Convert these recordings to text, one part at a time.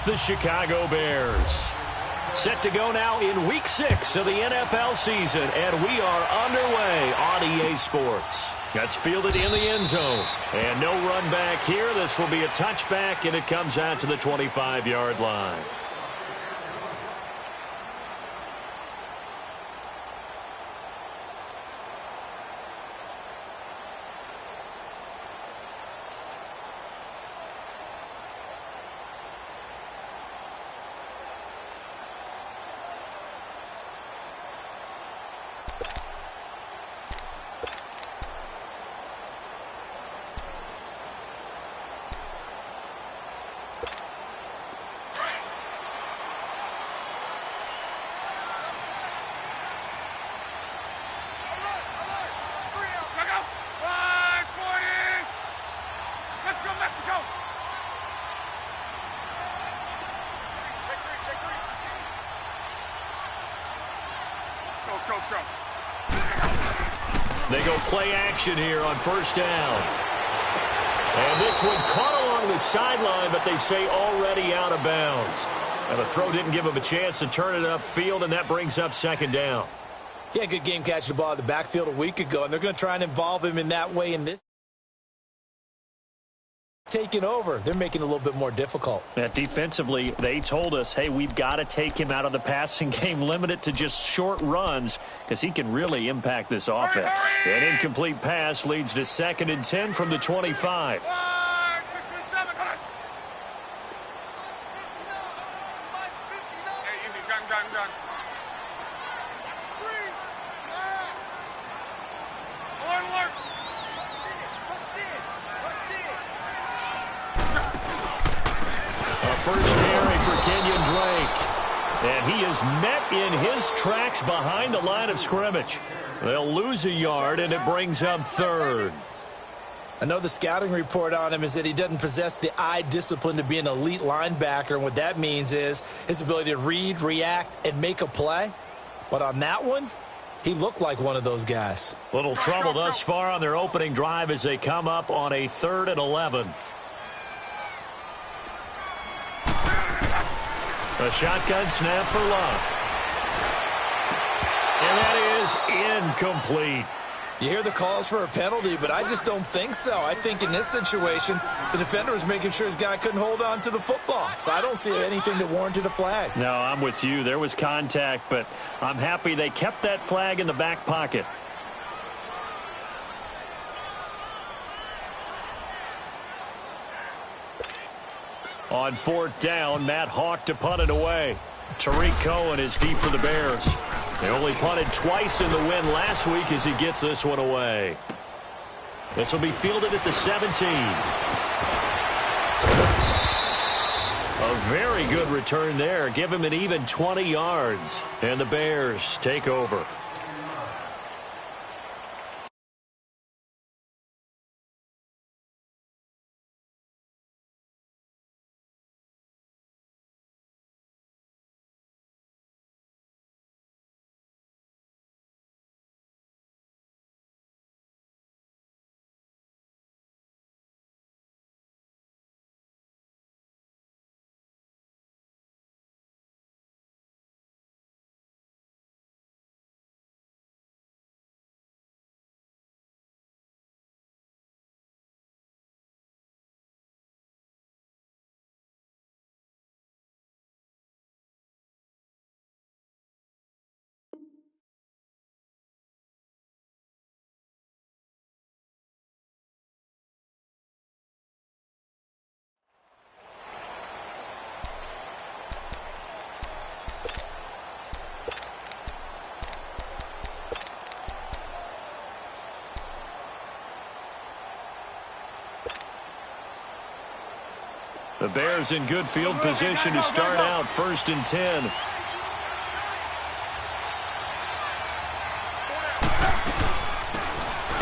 with the Chicago Bears. Set to go now in Week 6 of the NFL season, and we are underway on EA Sports. That's fielded in the end zone. And no run back here. This will be a touchback, and it comes out to the 25-yard line. They go play action here on first down. And this one caught along the sideline, but they say already out of bounds. And the throw didn't give him a chance to turn it upfield, and that brings up second down. Yeah, good game catching the ball in the backfield a week ago, and they're going to try and involve him in that way in this. Taking over, they're making it a little bit more difficult. Yeah, defensively, they told us, hey, we've got to take him out of the passing game, limit it to just short runs, because he can really impact this offense. An incomplete pass leads to 2nd and 10 from the 25. First carry for Kenyon Drake. And he is met in his tracks behind the line of scrimmage. They'll lose a yard, and it brings up 3rd. I know the scouting report on him is that he doesn't possess the eye discipline to be an elite linebacker. And what that means is his ability to read, react, and make a play. But on that one, he looked like one of those guys. Little trouble thus far on their opening drive as they come up on a 3rd and 11. A shotgun snap for Love. And that is incomplete. You hear the calls for a penalty, but I just don't think so. I think in this situation, the defender was making sure his guy couldn't hold on to the football. So I don't see anything that warranted a flag. No, I'm with you. There was contact, but I'm happy they kept that flag in the back pocket. On 4th down, Matt Hawk to punt it away. Tariq Cohen is deep for the Bears. They only punted twice in the win last week as he gets this one away. This will be fielded at the 17. A very good return there. Give him an even 20 yards. And the Bears take over. The Bears in good field position to start out 1st and 10.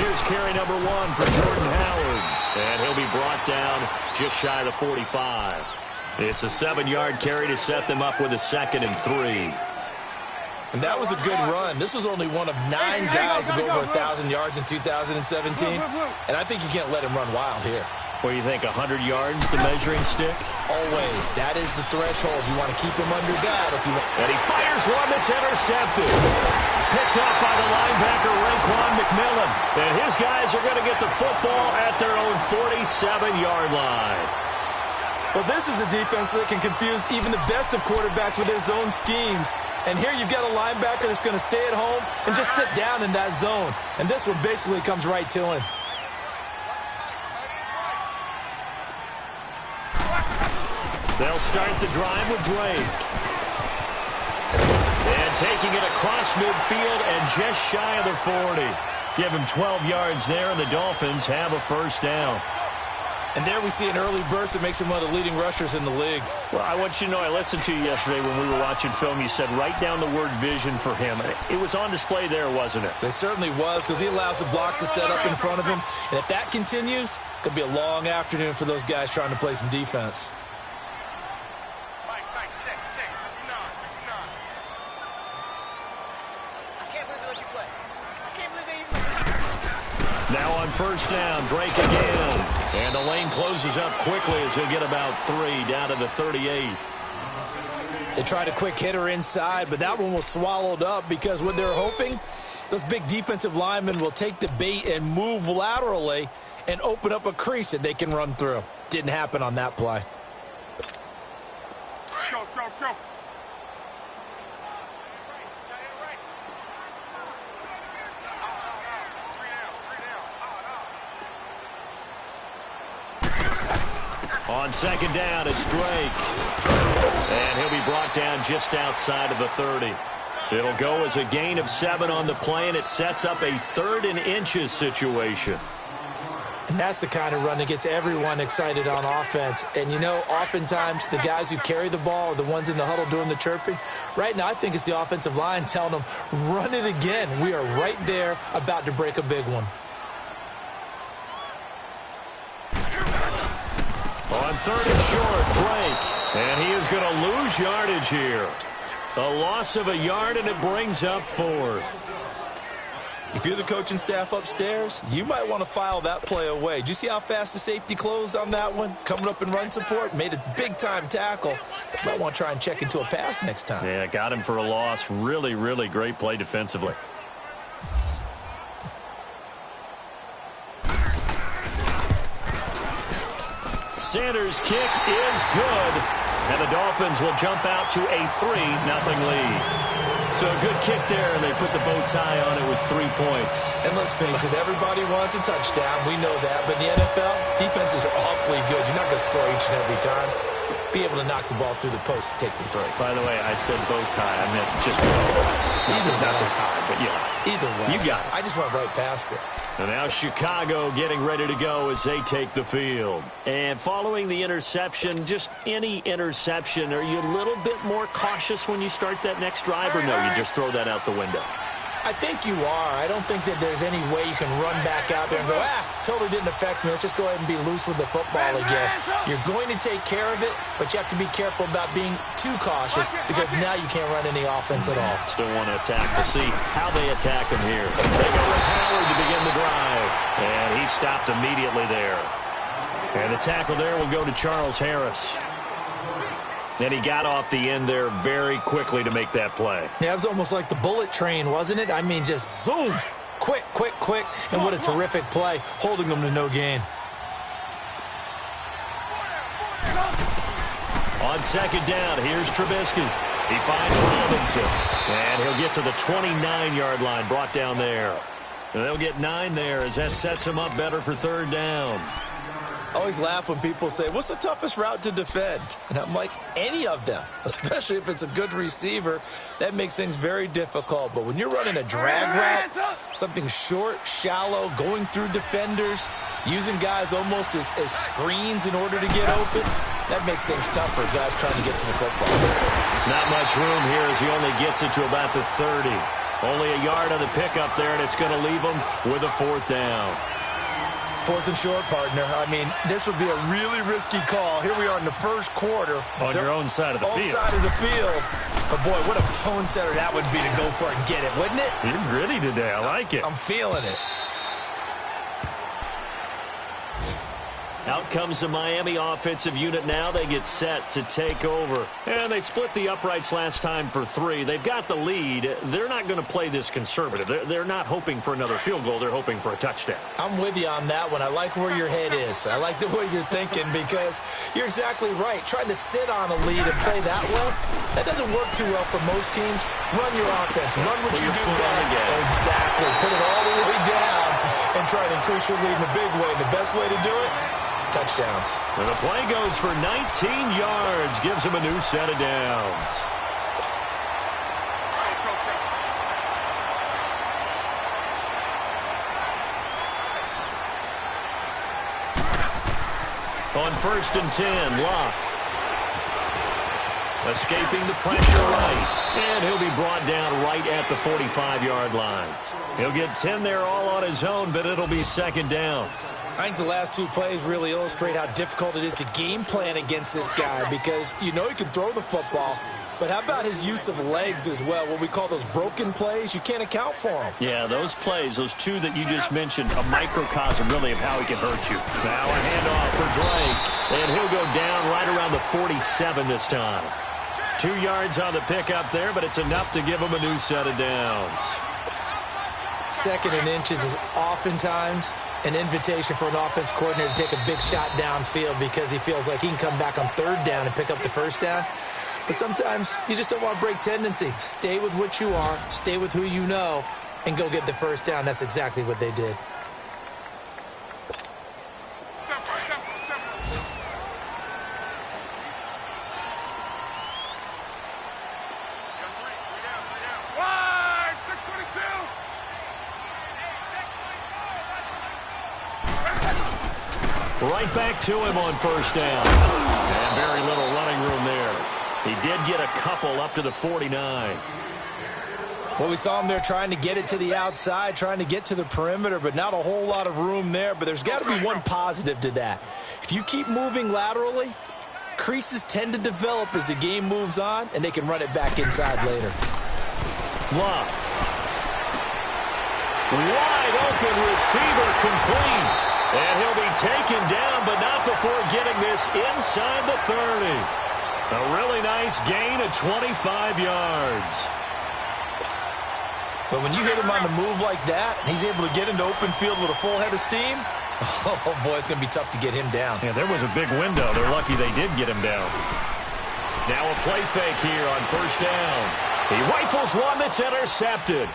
Here's carry number 1 for Jordan Howard. And he'll be brought down just shy of the 45. It's a 7-yard carry to set them up with a 2nd and 3. And that was a good run. This was only one of 9 guys to go over 1,000 yards in 2017. And I think you can't let him run wild here. What do you think, 100 yards, the measuring stick? Always. That is the threshold. You want to keep him under that if you want. And he fires one that's intercepted. Picked up by the linebacker, Raekwon McMillan. And his guys are going to get the football at their own 47-yard line. Well, this is a defense that can confuse even the best of quarterbacks with their zone schemes. And here you've got a linebacker that's going to stay at home and just sit down in that zone. And this one basically comes right to him. They'll start the drive with Drake. And taking it across midfield and just shy of the 40. Give him 12 yards there, and the Dolphins have a first down. And there we see an early burst that makes him one of the leading rushers in the league. Well, I want you to know, I listened to you yesterday when we were watching film. You said write down the word vision for him. It was on display there, wasn't it? It certainly was, because he allows the blocks to set up in front of him. And if that continues, it could be a long afternoon for those guys trying to play some defense. Now on first down, Drake again. And the lane closes up quickly as he'll get about 3 down to the 38. They tried a quick hitter inside, but that one was swallowed up because what they're hoping, those big defensive linemen will take the bait and move laterally and open up a crease that they can run through. Didn't happen on that play. Go. On second down, it's Drake. And he'll be brought down just outside of the 30. It'll go as a gain of 7 on the play, and it sets up a 3rd and inches situation. And that's the kind of run that gets everyone excited on offense. And, you know, oftentimes the guys who carry the ball are the ones in the huddle doing the chirping. Right now, I think it's the offensive line telling them, run it again. We are right there about to break a big one. On 3rd and short, Drake. And he is going to lose yardage here. A loss of a yard, and it brings up 4th. If you're the coaching staff upstairs, you might want to file that play away. Did you see how fast the safety closed on that one? Coming up in run support, made a big-time tackle. Might want to try and check into a pass next time. Yeah, got him for a loss. Really, really great play defensively. Sanders' kick is good, and the Dolphins will jump out to a 3-0 lead. So a good kick there, and they put the bow tie on it with 3 points. And let's face it, everybody wants a touchdown. We know that. But in the NFL, defenses are awfully good. You're not going to score each and every time. Be able to knock the ball through the post and take the 3. By the way, I said bow tie. I meant just bow. Not the tie, but yeah. Either way. You got it. I just went right past it. And now Chicago getting ready to go as they take the field. And following the interception, just any interception, are you a little bit more cautious when you start that next drive, or no, you just throw that out the window? I think you are. I don't think that there's any way you can run back out there and go, totally didn't affect me. Let's just go ahead and be loose with the football again. You're going to take care of it, but you have to be careful about being too cautious because now you can't run any offense at all. Still want to attack. We'll see how they attack him here. They go with Howard to begin the drive, and he stopped immediately there. And the tackle there will go to Charles Harris. And he got off the end there very quickly to make that play. Yeah, it was almost like the bullet train, wasn't it? I mean, just zoom. Quick. And what a terrific play, holding them to no gain. On second down, here's Trubisky. He finds Robinson. And he'll get to the 29-yard line, brought down there. And they'll get 9 there as that sets him up better for 3rd down. I always laugh when people say, what's the toughest route to defend? And I'm like, any of them, especially if it's a good receiver. That makes things very difficult. But when you're running a drag route, something short, shallow, going through defenders, using guys almost as screens in order to get open, that makes things tough for guys trying to get to the football. Not much room here as he only gets it to about the 30. Only a yard on the pickup there, and it's going to leave him with a 4th down. 4th and short, partner. I mean, this would be a really risky call. Here we are in the first quarter. On your own side of the field. Own side of the field. But, boy, what a tone setter that would be to go for it and get it, wouldn't it? You're gritty today. I like it. I'm feeling it. Out comes the Miami offensive unit now. They get set to take over. And they split the uprights last time for 3. They've got the lead. They're not going to play this conservative. They're not hoping for another field goal. They're hoping for a touchdown. I'm with you on that one. I like where your head is. I like the way you're thinking because you're exactly right. Trying to sit on a lead and play that way, that doesn't work too well for most teams. Run your offense. Run what you do best. Exactly. Put it all the way down and try to increase your lead in a big way. And the best way to do it, touchdowns. And the play goes for 19 yards. Gives him a new set of downs. On 1st and 10, Locke. Escaping the pressure right. And he'll be brought down right at the 45-yard line. He'll get 10 there all on his own, but it'll be 2nd down. I think the last 2 plays really illustrate how difficult it is to game plan against this guy because you know he can throw the football, but how about his use of legs as well? What we call those broken plays, you can't account for them. Yeah, those plays, those 2 that you just mentioned, a microcosm really of how he can hurt you. Now a handoff for Drake, and he'll go down right around the 47 this time. 2 yards on the pickup there, but it's enough to give him a new set of downs. 2nd and inches is oftentimes an invitation for an offense coordinator to take a big shot downfield because he feels like he can come back on 3rd down and pick up the 1st down. But sometimes you just don't want to break tendency. Stay with what you are, stay with who you know, and go get the 1st down. That's exactly what they did. Right back to him on 1st down. And very little running room there. He did get a couple up to the 49. Well, we saw him there trying to get it to the outside, trying to get to the perimeter, but not a whole lot of room there. But there's got to be one positive to that. If you keep moving laterally, creases tend to develop as the game moves on, and they can run it back inside later. Locke. Wide open receiver complete. And he'll be taken down, but not before getting this inside the 30. A really nice gain of 25 yards. But when you hit him on the move like that, and he's able to get into open field with a full head of steam, oh, boy, it's going to be tough to get him down. Yeah, there was a big window. They're lucky they did get him down. Now a play fake here on 1st down. He rifles one that's intercepted.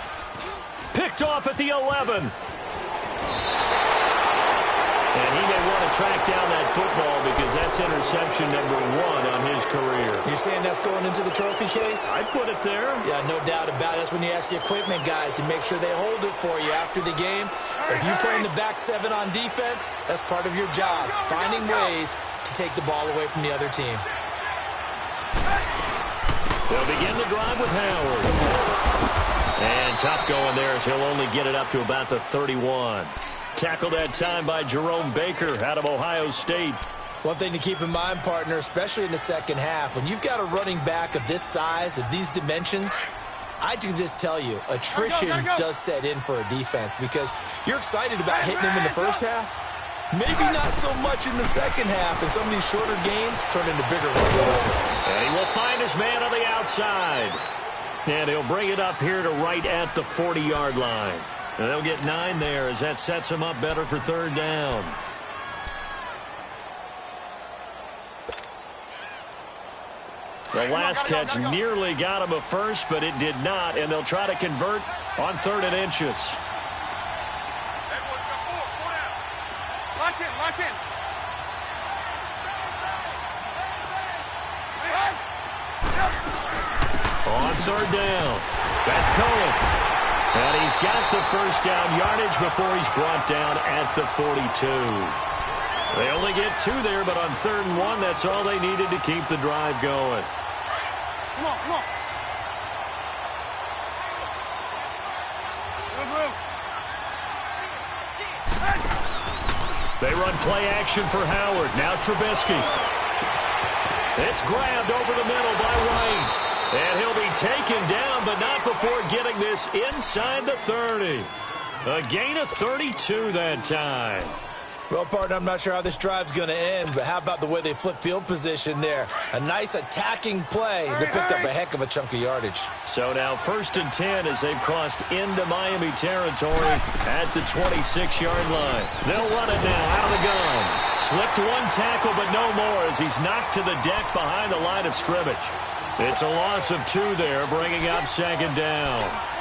Picked off at the 11. And he may want to track down that football because that's interception number 1 on his career. You're saying that's going into the trophy case? I'd put it there. Yeah, no doubt about it. That's when you ask the equipment guys to make sure they hold it for you after the game. If you play in the back 7 on defense, that's part of your job, finding ways to take the ball away from the other team. They'll begin the drive with Howard. And tough going there as he'll only get it up to about the 31. Tackled that time by Jerome Baker out of Ohio State. One thing to keep in mind, partner, especially in the second half, when you've got a running back of this size, of these dimensions, I can just tell you, attrition does set in for a defense because you're excited about hitting him in the first half. Maybe not so much in the second half, and some of these shorter gains turn into bigger ones. And he will find his man on the outside. And he'll bring it up here to right at the 40-yard line. And they'll get 9 there as that sets him up better for 3rd down. The last catch nearly got him a first, but it did not, and they'll try to convert on 3rd and inches. Lock in, lock in. On 3rd down, that's Cohen. And he's got the 1st down yardage before he's brought down at the 42. They only get 2 there, but on 3rd and 1, that's all they needed to keep the drive going. Come on, come on. They run play action for Howard. Now Trubisky. It's grabbed over the middle by White. And he'll be taken down, but not before getting this inside the 30. A gain of 32 that time. Well, partner, I'm not sure how this drive's going to end, but how about the way they flip field position there? A nice attacking play that picked up a heck of a chunk of yardage. So now 1st and 10 as they've crossed into Miami territory at the 26-yard line. They'll run it now out of the gun. Slipped one tackle, but no more as he's knocked to the deck behind the line of scrimmage. It's a loss of 2 there, bringing up 2nd down.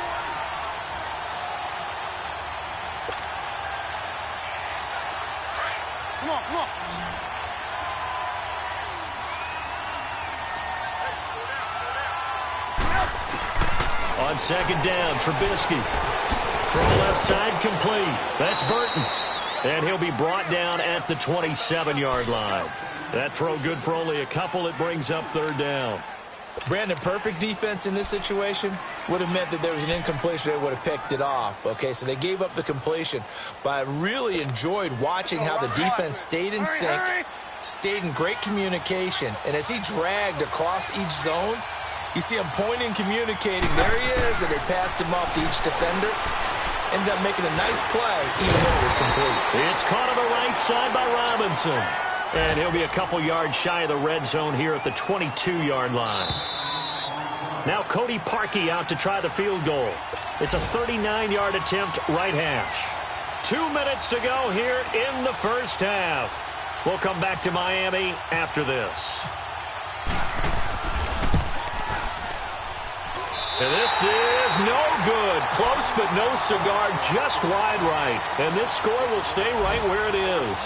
Come on, come on. On 2nd down, Trubisky. Throw left side complete. That's Burton. And he'll be brought down at the 27-yard line. That throw good for only a couple. It brings up 3rd down. Brandon, perfect defense in this situation would have meant that there was an incompletion. They would have picked it off. Okay, so they gave up the completion. But I really enjoyed watching how the defense stayed in sync, stayed in great communication. And as he dragged across each zone, you see him pointing, communicating. There he is, and they passed him off to each defender. Ended up making a nice play, even though it was complete. It's caught on the right side by Robinson. And he'll be a couple yards shy of the red zone here at the 22-yard line. Now Cody Parkey out to try the field goal. It's a 39-yard attempt, right hash. 2 minutes to go here in the first half. We'll come back to Miami after this. And this is no good. Close but no cigar, just wide right. And this score will stay right where it is.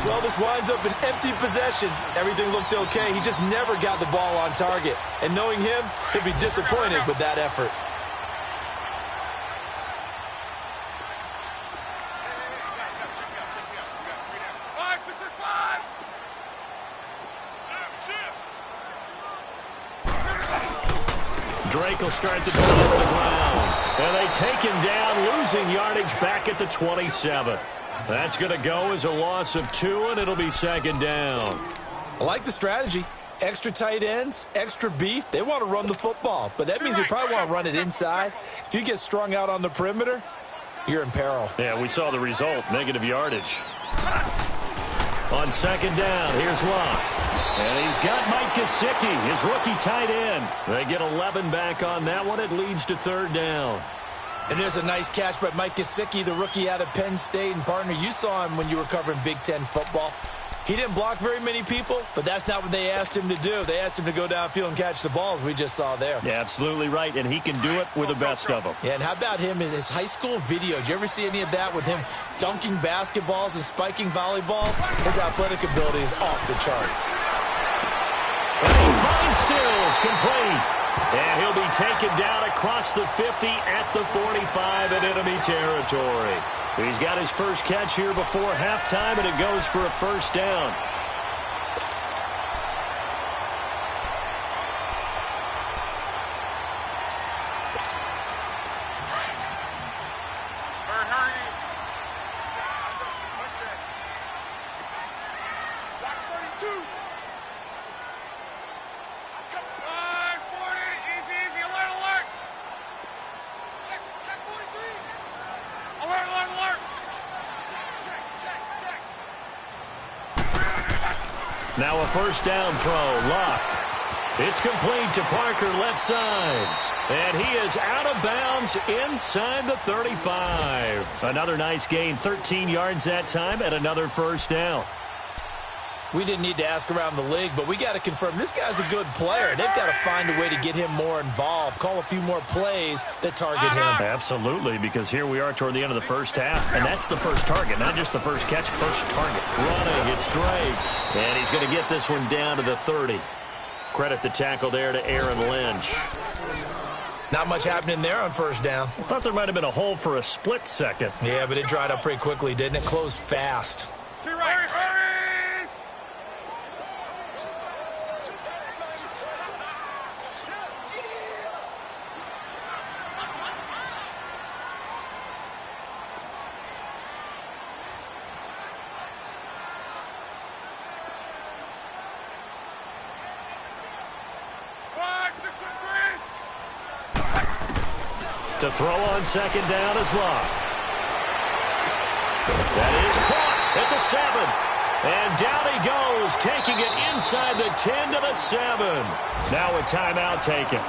Well, this winds up an empty possession. Everything looked okay. He just never got the ball on target. And knowing him, he'll be disappointed with that effort. Drake will start the drive on the ground. And they take him down, losing yardage back at the 27. That's going to go as a loss of 2, and it'll be 2nd down. I like the strategy. Extra tight ends, extra beef. They want to run the football, but that means they probably want to run it inside. If you get strung out on the perimeter, you're in peril. Yeah, we saw the result, negative yardage. On 2nd down, here's Locke. And he's got Mike Gesicki, his rookie tight end. They get 11 back on that one. It leads to 3rd down. And there's a nice catch by Mike Gesicki, the rookie out of Penn State. And, partner, you saw him when you were covering Big Ten football. He didn't block very many people, but that's not what they asked him to do. They asked him to go downfield and catch the balls we just saw there. Yeah, absolutely right, and he can do it with the best of them. Yeah, and how about him, his high school video? Did you ever see any of that with him dunking basketballs and spiking volleyballs? His athletic ability is off the charts. And he finds Stills, complete. And he'll be taken down across the 50 at the 45 in enemy territory. He's got his first catch here before halftime, and it goes for a 1st down. Now a 1st down throw. Locke. It's complete to Parker, left side. And he is out of bounds inside the 35. Another nice gain, 13 yards that time, and another 1st down. We didn't need to ask around the league, but we got to confirm this guy's a good player. They've got to find a way to get him more involved, call a few more plays that target him. Absolutely, because here we are toward the end of the first half, and that's the first target, not just the first catch, first target. Running, it's Drake, and he's going to get this one down to the 30. Credit the tackle there to Aaron Lynch. Not much happening there on 1st down. I thought there might have been a hole for a split second. Yeah, but it dried up pretty quickly, didn't it? Closed fast. Hurry, hurry! To throw on 2nd down is Locke. That is caught. at the 7. And down he goes, taking it inside the 10 to the 7. Now a timeout taken.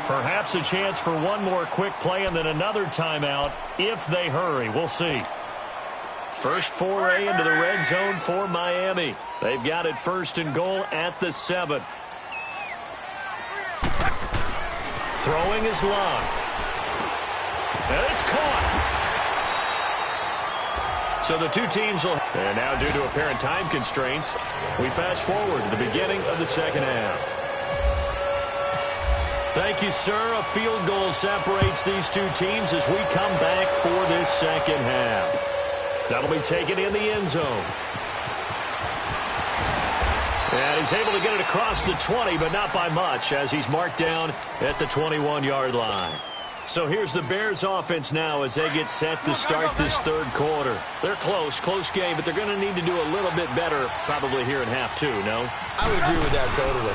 Perhaps a chance for one more quick play and then another timeout if they hurry. We'll see. First foray into the red zone for Miami. They've got it 1st and goal at the 7. Throwing is long. And it's caught. So the two teams will... And now due to apparent time constraints, we fast forward to the beginning of the second half. Thank you, sir. A field goal separates these two teams as we come back for this second half. That'll be taken in the end zone. And he's able to get it across the 20, but not by much, as he's marked down at the 21-yard line. So here's the Bears offense now as they get set to start this third quarter. They're close game, but they're going to need to do a little bit better probably here in half two, no? I would agree with that totally.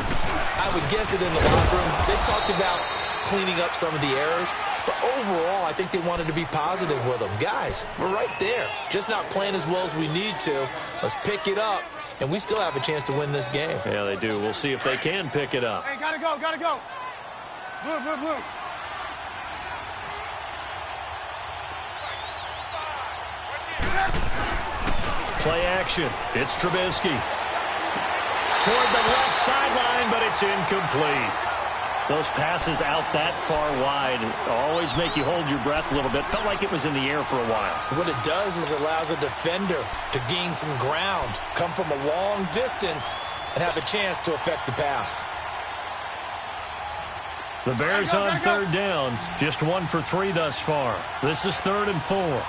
I would guess it in the locker room. They talked about cleaning up some of the errors, but overall I think they wanted to be positive with them. Guys, we're right there. Just not playing as well as we need to. Let's pick it up, and we still have a chance to win this game. Yeah, they do. We'll see if they can pick it up. Hey, gotta go. Move. Play action. It's Trubisky. Toward the left sideline, but it's incomplete. Those passes out that far wide always make you hold your breath a little bit. Felt like it was in the air for a while. What it does is allows a defender to gain some ground, come from a long distance, and have a chance to affect the pass. The Bears on third down, just 1 for 3 thus far. This is 3rd and 4.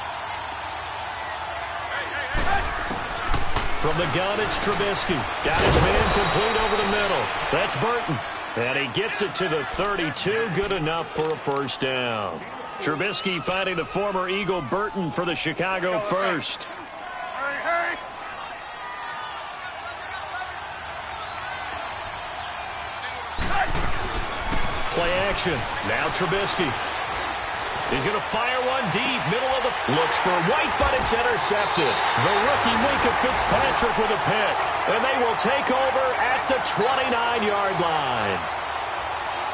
From the gun, it's Trubisky. Got his man complete over the middle. That's Burton. And he gets it to the 32. Good enough for a first down. Trubisky finding the former Eagle Burton for the Chicago first. Hurry. Play action. Now Trubisky. He's going to fire one deep. Middle of the... Looks for White, but it's intercepted. The rookie Minka Fitzpatrick with a pick. And they will take over at the 29-yard line.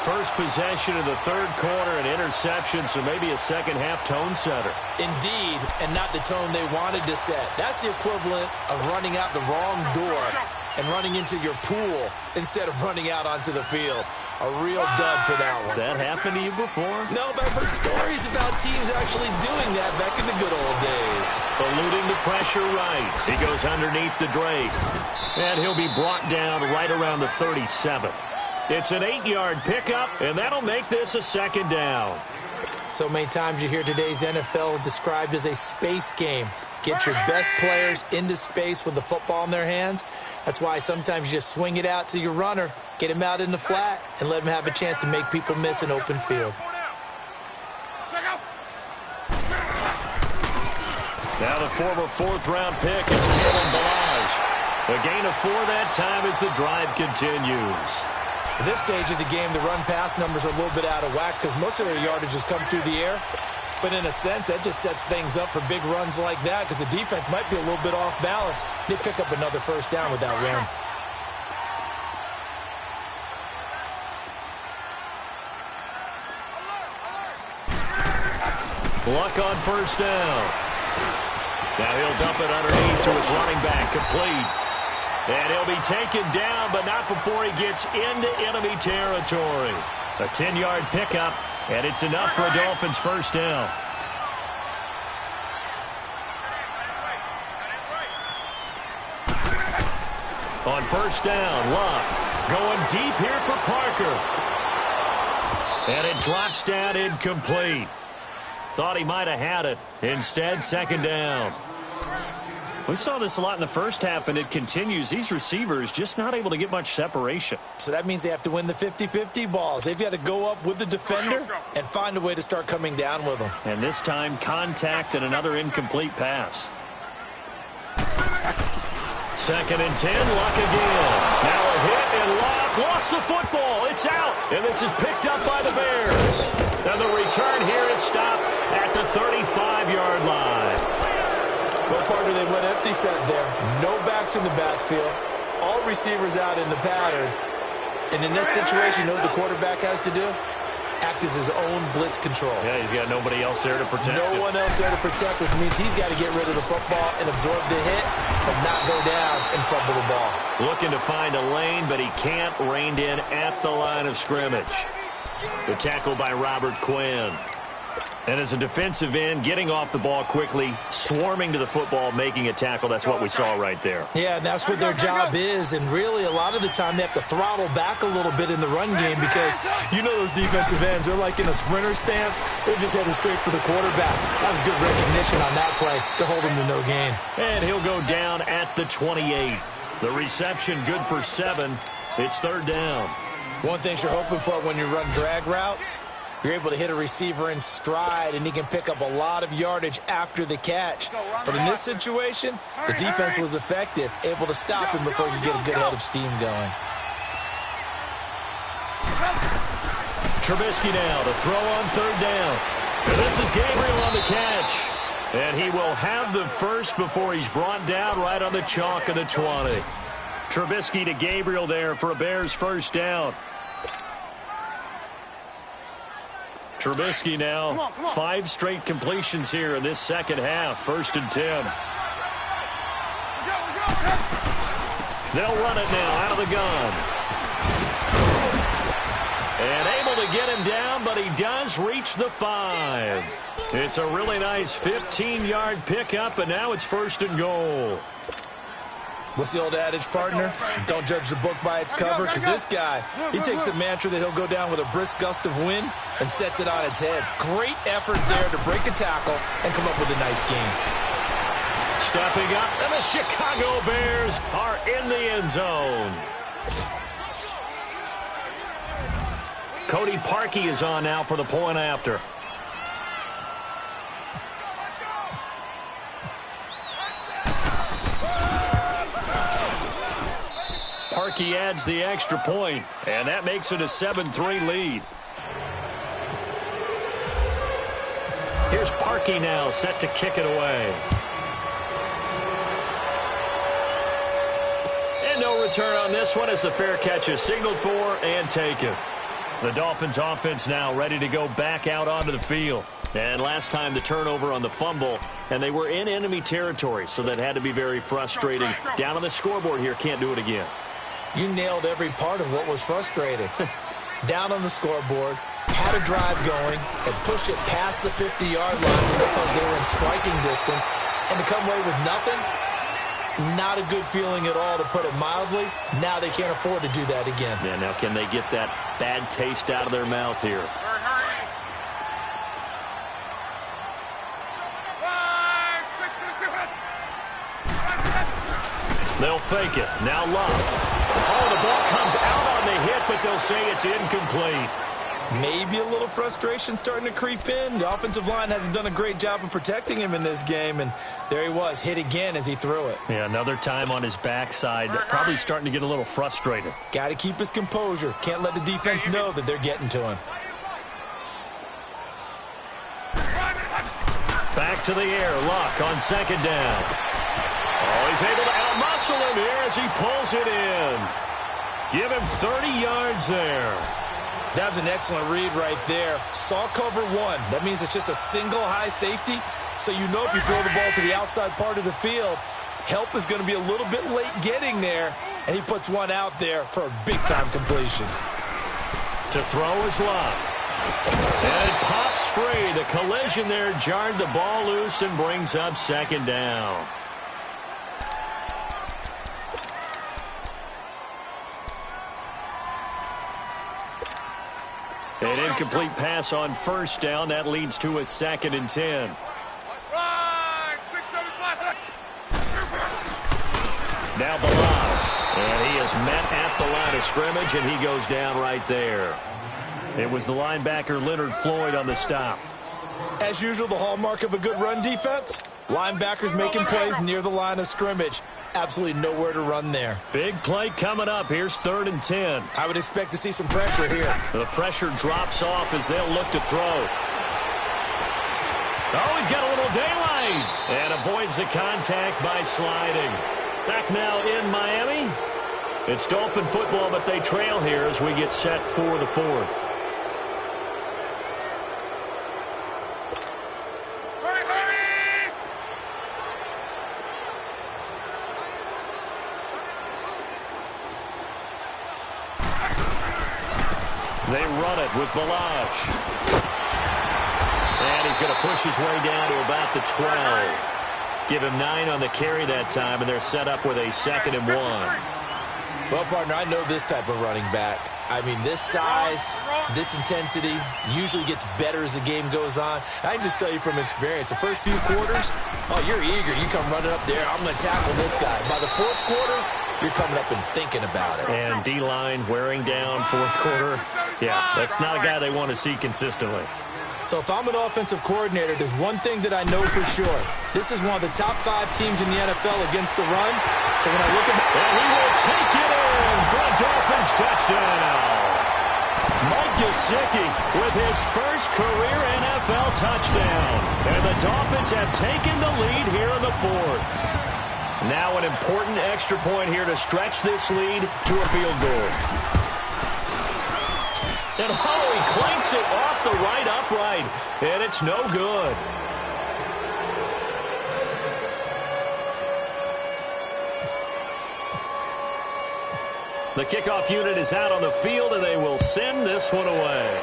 First possession of the third quarter, an interception, so maybe a second-half tone setter. Indeed, and not the tone they wanted to set. That's the equivalent of running out the wrong door and running into your pool instead of running out onto the field. A real dud for that one. Has that happened to you before? No, but I've heard stories about teams actually doing that back in the good old days. Eluding the pressure right. He goes underneath the Drake. And he'll be brought down right around the 37. It's an 8-yard pickup, and that'll make this a second down. So many times you hear today's NFL described as a space game. Get your best players into space with the football in their hands. That's why sometimes you just swing it out to your runner, get him out in the flat, and let him have a chance to make people miss an open field. Now the former 4th-round pick, it's Kalen Ballage. A gain of 4 that time as the drive continues. At this stage of the game, the run-pass numbers are a little bit out of whack because most of their yardage has come through the air. But in a sense, that just sets things up for big runs like that because the defense might be a little bit off balance. They pick up another first down with that run. Luck on first down. Now he'll dump it underneath to his running back, complete. And he'll be taken down, but not before he gets into enemy territory. A 10-yard pickup, and it's enough for a Dolphins first down. On first down, Luck going deep here for Parker. And it drops down incomplete. Thought he might have had it. Instead, second down. We saw this a lot in the first half, and it continues. These receivers just not able to get much separation. So that means they have to win the 50-50 balls. They've got to go up with the defender and find a way to start coming down with them. And this time, contact and another incomplete pass. 2nd and 10, Luck again. Now a hit, and Luck lost the football. It's out, and this is picked up by the Bears. And the return here is stopped at the 35-yard line. Well, partner, they went empty set there. No backs in the backfield. All receivers out in the pattern. And in this situation, you know what the quarterback has to do? Act as his own blitz control. Yeah, he's got nobody else there to protect No him. one else there to protect, which means he's got to get rid of the football and absorb the hit and not go down and fumble the ball. Looking to find a lane, but he can't. Reined in at the line of scrimmage. The tackle by Robert Quinn. And as a defensive end, getting off the ball quickly, swarming to the football, making a tackle. That's what we saw right there. Yeah, and that's what their job is. And really, a lot of the time, they have to throttle back a little bit in the run game because you know those defensive ends, they're like in a sprinter stance. They're just heading straight for the quarterback. That was good recognition on that play to hold him to no gain. And he'll go down at the 28. The reception good for 7. It's third down. One thing you're hoping for when you run drag routes, you're able to hit a receiver in stride, and he can pick up a lot of yardage after the catch. But in this situation, the defense was effective, able to stop him before he could get a good head of steam going. Trubisky now to throw on third down. And this is Gabriel on the catch. And he will have the first before he's brought down right on the chalk of the 20. Trubisky to Gabriel there for a Bears first down. Trubisky now, 5 straight completions here in this second half. 1st and 10. They'll run it now out of the gun. And able to get him down, but he does reach the 5. It's a really nice 15-yard pickup, and now it's 1st and goal. What's the old adage, partner? Don't judge the book by its cover, because this guy, he takes the mantra that he'll go down with a brisk gust of wind and sets it on its head. Great effort there to break a tackle and come up with a nice gain. Stepping up, and the Chicago Bears are in the end zone. Cody Parkey is on now for the point after. Parkey adds the extra point, and that makes it a 7-3 lead. Here's Parkey now, set to kick it away. And no return on this one as the fair catch is signaled for and taken. The Dolphins offense now ready to go back out onto the field. And last time the turnover on the fumble, and they were in enemy territory, so that had to be very frustrating. Down on the scoreboard here, can't do it again. You nailed every part of what was frustrating. Down on the scoreboard, had a drive going, and pushed it past the 50-yard line so they were in striking distance, and to come away with nothing, not a good feeling at all, to put it mildly. Now they can't afford to do that again. Yeah, now can they get that bad taste out of their mouth here? They'll fake it. Now Love. Oh, the ball comes out on the hit, but they'll say it's incomplete. Maybe a little frustration starting to creep in. The offensive line hasn't done a great job of protecting him in this game, and there he was, hit again as he threw it. Yeah, another time on his backside. Probably starting to get a little frustrated. Got to keep his composure. Can't let the defense know that they're getting to him. Back to the air. Luck on second down. Oh, he's able to out-muscle him here as he pulls it in. Give him 30 yards there. That was an excellent read right there. Saw cover 1. That means it's just a single high safety. So you know if you throw the ball to the outside part of the field, help is going to be a little bit late getting there. And he puts one out there for a big-time completion. To throw is Love. And it pops free. The collision there jarred the ball loose and brings up second down. An incomplete pass on first down. That leads to a 2nd and 10. Now Bilal. And he is met at the line of scrimmage, and he goes down right there. It was the linebacker Leonard Floyd on the stop. As usual, the hallmark of a good run defense, linebackers making plays near the line of scrimmage. Absolutely nowhere to run there. Big play coming up. Here's 3rd and 10. I would expect to see some pressure here. The pressure drops off as they'll look to throw. Oh, he's got a little daylight right and avoids the contact by sliding. Back now in Miami. It's Dolphin football, but they trail here as we get set for the fourth. They run it with Balazs. And he's going to push his way down to about the 12. Give him 9 on the carry that time, and they're set up with a 2nd and 1. Well, partner, I know this type of running back. I mean, this size, this intensity usually gets better as the game goes on. I can just tell you from experience, the first few quarters, oh, you're eager. You come running up there, I'm going to tackle this guy. By the fourth quarter, you're coming up and thinking about it. And D-line wearing down fourth quarter. Yeah, that's not a guy they want to see consistently. So if I'm an offensive coordinator, there's one thing that I know for sure. This is one of the top 5 teams in the NFL against the run. So when I look at... And he will take it in for a Dolphins touchdown. Mike Gesicki with his first career NFL touchdown. And the Dolphins have taken the lead here in the fourth. Now an important extra point here to stretch this lead to a field goal. And he clanks it off the right upright, and it's no good. The kickoff unit is out on the field, and they will send this one away.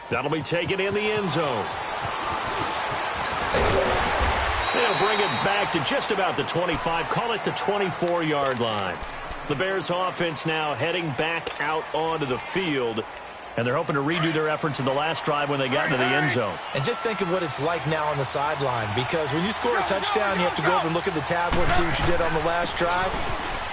That'll be taken in the end zone. They'll bring it back to just about the 25, call it the 24-yard line. The Bears offense now heading back out onto the field, and they're hoping to redo their efforts in the last drive when they got into the end zone. And just think of what it's like now on the sideline, because when you score a touchdown, you have to go over and look at the tablet and see what you did on the last drive.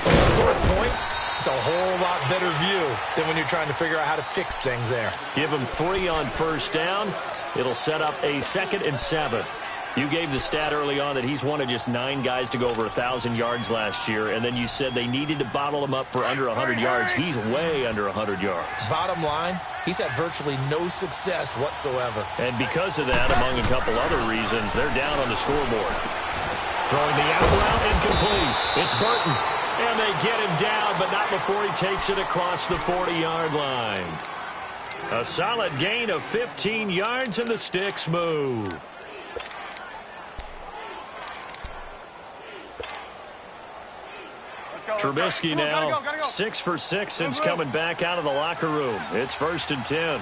When you score points, it's a whole lot better view than when you're trying to figure out how to fix things there. Give them 3 on first down. It'll set up a 2nd and 7. You gave the stat early on that he's one of just 9 guys to go over 1,000 yards last year, and then you said they needed to bottle him up for under 100 yards. He's way under 100 yards. Bottom line, he's had virtually no success whatsoever. And because of that, among a couple other reasons, they're down on the scoreboard. Throwing the out route incomplete. It's Burton. And they get him down, but not before he takes it across the 40-yard line. A solid gain of 15 yards, and the sticks move. Trubisky now 6 for 6 since coming back out of the locker room. It's 1st and 10.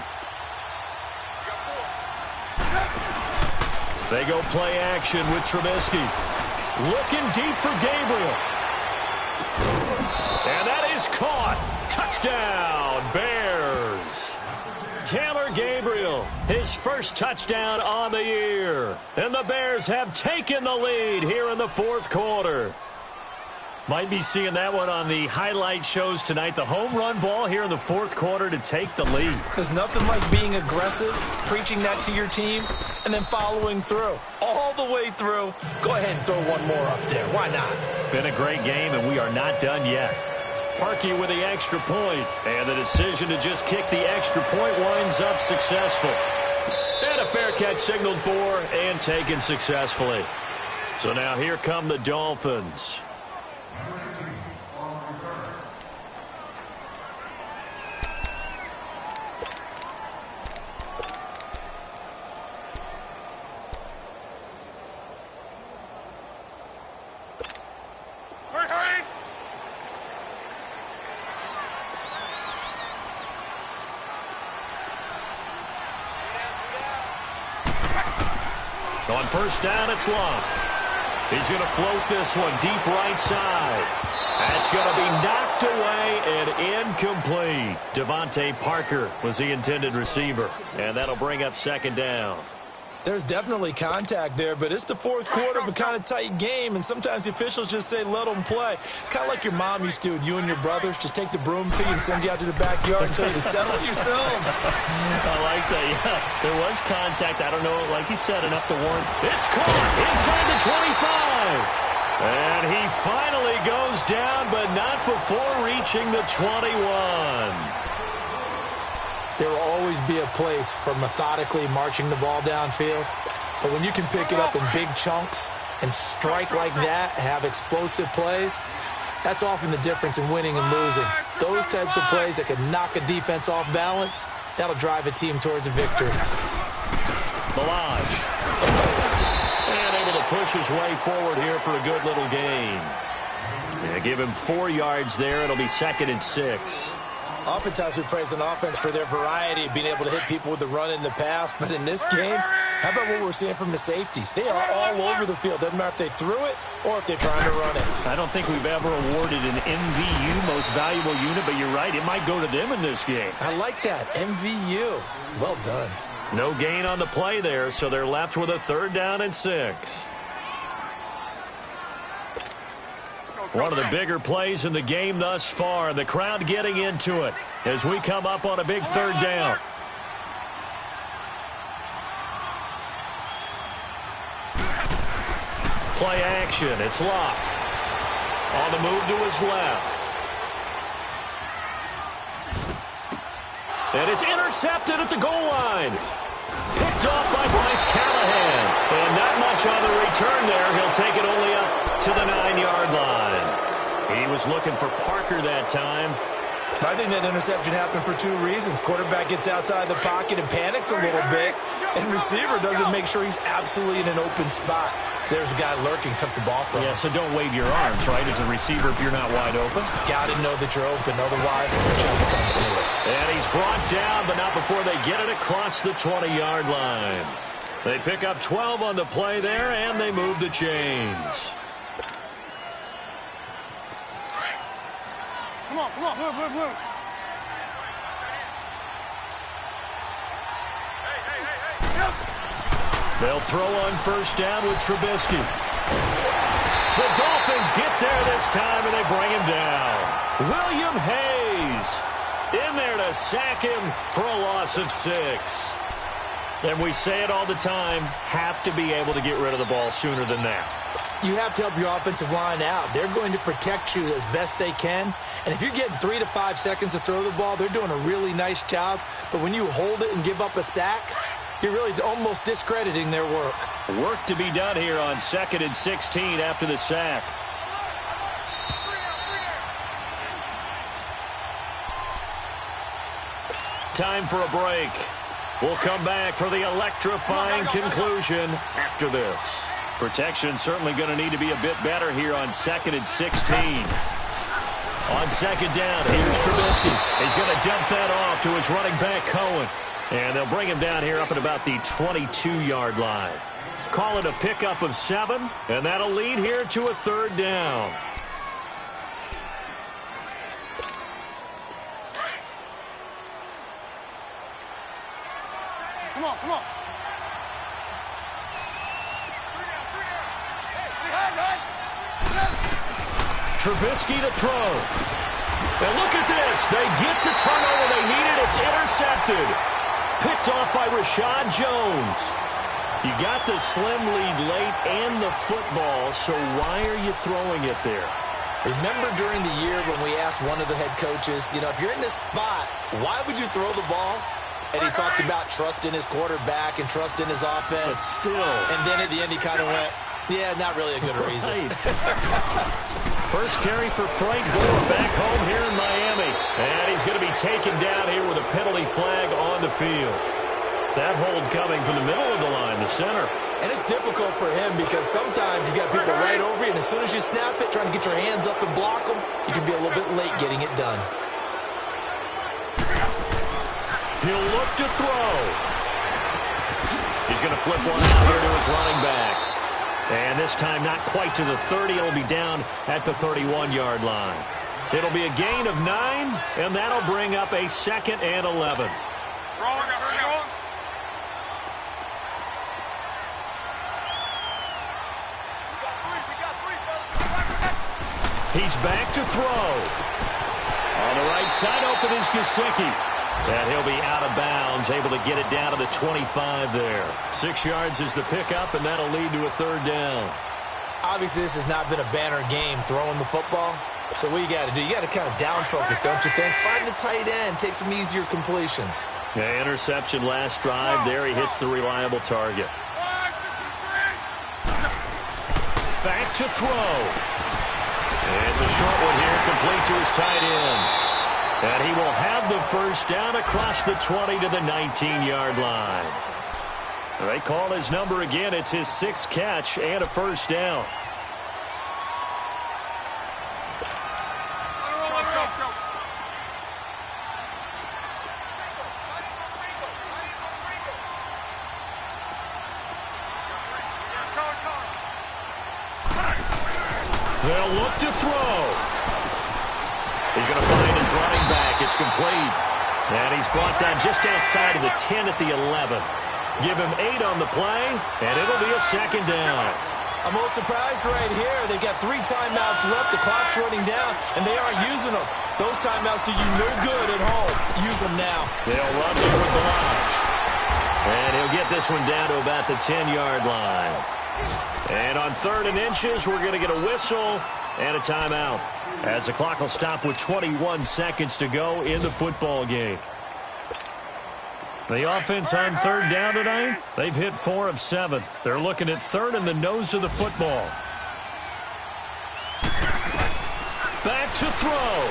They go play action with Trubisky. Looking deep for Gabriel. And that is caught. Touchdown, Bears. Taylor Gabriel, his first touchdown on the year. And the Bears have taken the lead here in the fourth quarter. Might be seeing that one on the highlight shows tonight. The home run ball here in the fourth quarter to take the lead. There's nothing like being aggressive, preaching that to your team, and then following through. All the way through. Go ahead and throw one more up there. Why not? Been a great game, and we are not done yet. Parkey with the extra point, and the decision to just kick the extra point winds up successful. And a fair catch signaled for and taken successfully. So now here come the Dolphins. On first down, it's Long. He's going to float this one deep right side. That's going to be knocked away and incomplete. Devontae Parker was the intended receiver, and that'll bring up 2nd down. There's definitely contact there, but it's the fourth quarter of a kind of tight game, and sometimes the officials just say, let them play. Kind of like your mom used to with you and your brothers. Just take the broom to you and send you out to the backyard and tell you to settle it yourselves. I like that, yeah. There was contact. I don't know, like you said, enough to warrant. It's caught inside the 25. And he finally goes down, but not before reaching the 21. There will always be a place for methodically marching the ball downfield. But when you can pick it up in big chunks and strike like that, have explosive plays, that's often the difference in winning and losing. Those types of plays that can knock a defense off balance, that'll drive a team towards a victory. Milage. And able to push his way forward here for a good little gain. Yeah, give him 4 yards there. It'll be 2nd and 6. Oftentimes we praise an offense for their variety of being able to hit people with the run in the pass. But in this game, how about what we're seeing from the safeties? They are all over the field. Doesn't matter if they threw it or if they're trying to run it. I don't think we've ever awarded an MVU, most valuable unit, but you're right. It might go to them in this game. I like that. MVU. Well done. No gain on the play there, so they're left with a 3rd down and 6. One of the bigger plays in the game thus far. The crowd getting into it as we come up on a big 3rd down. Play action. It's Locke. On the move to his left. And it's intercepted at the goal line. Picked off by Bryce Callahan. And not much on the return there. He'll take it only up to the 9-yard line. He was looking for Parker that time. I think that interception happened for 2 reasons. Quarterback gets outside the pocket and panics a little bit. And receiver doesn't make sure he's absolutely in an open spot. So there's a guy lurking, took the ball from him. Yeah, so don't wave your arms, right, as a receiver if you're not wide open. Got to know that you're open. Otherwise, just don't do it. And he's brought down, but not before they get it across the 20-yard line. They pick up 12 on the play there, and they move the chains. Come on, move. They'll throw on 1st down with Trubisky. The Dolphins get there this time, and they bring him down. William Hayes in there to sack him for a loss of 6. And we say it all the time, have to be able to get rid of the ball sooner than that. You have to help your offensive line out. They're going to protect you as best they can. And if you're getting 3 to 5 seconds to throw the ball, they're doing a really nice job. But when you hold it and give up a sack, you're really almost discrediting their work. Work to be done here on 2nd and 16 after the sack. Time for a break. We'll come back for the electrifying conclusion after this. Protection certainly going to need to be a bit better here on 2nd and 16. On 2nd down, here's Trubisky. He's going to dump that off to his running back, Cohen. And they'll bring him down here up at about the 22-yard line. Call it a pickup of 7, and that'll lead here to a 3rd down. Come on. Trubisky to throw. And look at this. They get the turnover they needed. It's intercepted. Picked off by Rashad Jones. You got the slim lead late and the football, so why are you throwing it there? Remember during the year when we asked one of the head coaches, if you're in this spot, why would you throw the ball? And he talked about trust in his quarterback and trust in his offense. But still. And then at the end he kind of went, yeah, not really a good reason. Right. First carry for Frank Gore back home here in Miami. And he's going to be taken down here with a penalty flag on the field. That hold coming from the middle of the line, the center. And it's difficult for him because sometimes you got people right over you, and as soon as you snap it, trying to get your hands up and block them, you can be a little bit late getting it done. He'll look to throw. He's going to flip one out here to his running back. And this time not quite to the 30. It'll be down at the 31-yard line. It'll be a gain of 9, and that'll bring up a 2nd and 11. He's back to throw. On the right side, open is Gesicki. And he'll be out of bounds, able to get it down to the 25 there. 6 yards is the pickup, and that'll lead to a 3rd down. Obviously, this has not been a banner game throwing the football. So what you got to do, you got to kind of down focus, don't you think? Find the tight end, take some easier completions. Yeah, interception last drive. There he hits the reliable target. Back to throw. It's a short one here, complete to his tight end. And he will have the first down across the 20 to the 19-yard line. They call his number again. It's his 6th catch and a first down. They'll look to throw. He's going to find his running back. It's complete. And he's brought down just outside of the 10 at the 11. Give him 8 on the play, and it'll be a second down. I'm a little surprised right here. They've got 3 timeouts left. The clock's running down, and they aren't using them. Those timeouts do you no good at home. Use them now. They'll run here with Balaj. And he'll get this one down to about the 10-yard line. And on 3rd and inches, we're going to get a whistle and a timeout, as the clock will stop with 21 seconds to go in the football game. The offense on 3rd down tonight, they've hit 4 of 7. They're looking at 3rd in the nose of the football. Back to throw.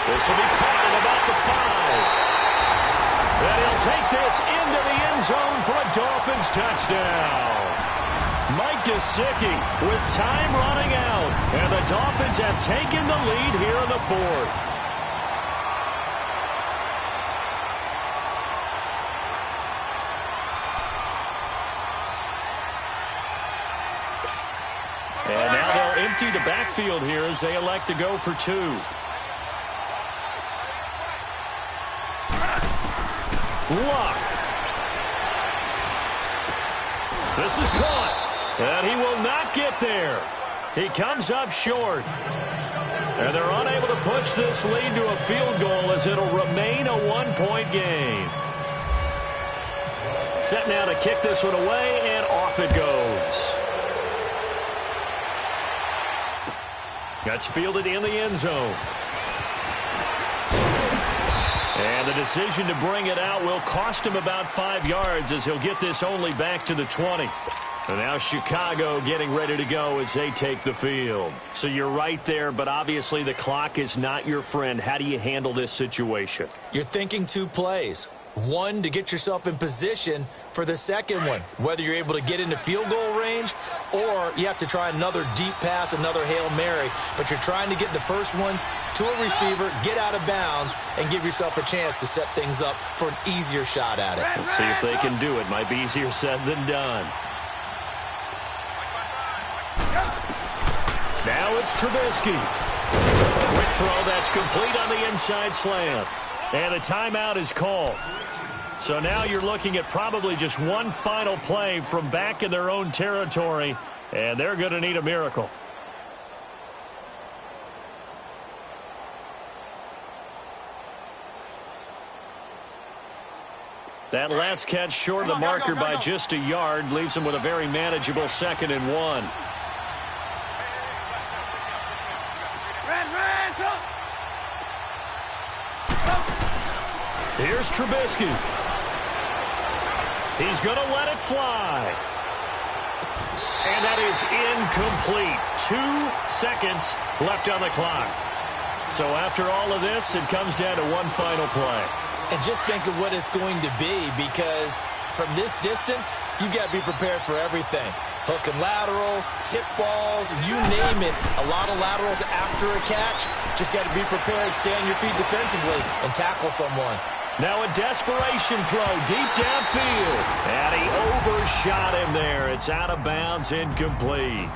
This will be caught at about the 5. And he'll take this into the end zone for a Dolphins touchdown. Mike Gesicki with time running out. And the Dolphins have taken the lead here in the 4th. And now they'll empty the backfield here as they elect to go for 2. Luck. This is caught. And he will not get there. He comes up short. And they're unable to push this lead to a field goal as it'll remain a 1-point game. Set now to kick this one away, and off it goes. That's fielded in the end zone. And the decision to bring it out will cost him about 5 yards as he'll get this only back to the 20. And now Chicago getting ready to go as they take the field. So you're right there, but obviously the clock is not your friend. How do you handle this situation? You're thinking 2 plays. One, to get yourself in position for the second one, whether you're able to get into field goal range or you have to try another deep pass, another Hail Mary. But you're trying to get the first one to a receiver, get out of bounds, and give yourself a chance to set things up for an easier shot at it. Let's see if they can do it. Might be easier said than done. Now it's Trubisky. Quick throw that's complete on the inside slant. And a timeout is called. So now you're looking at probably just one final play from back in their own territory, and they're going to need a miracle. That last catch short of the marker by just a yard leaves them with a very manageable 2nd and 1. Here's Trubisky. He's going to let it fly. And that is incomplete. 2 seconds left on the clock. So after all of this, it comes down to one final play. And just think of what it's going to be, because from this distance, you got to be prepared for everything. Hook and laterals, tip balls, you name it. A lot of laterals after a catch. Just got to be prepared, stay on your feet defensively, and tackle someone. Now a desperation throw deep downfield. And he overshot him there. It's out of bounds, incomplete.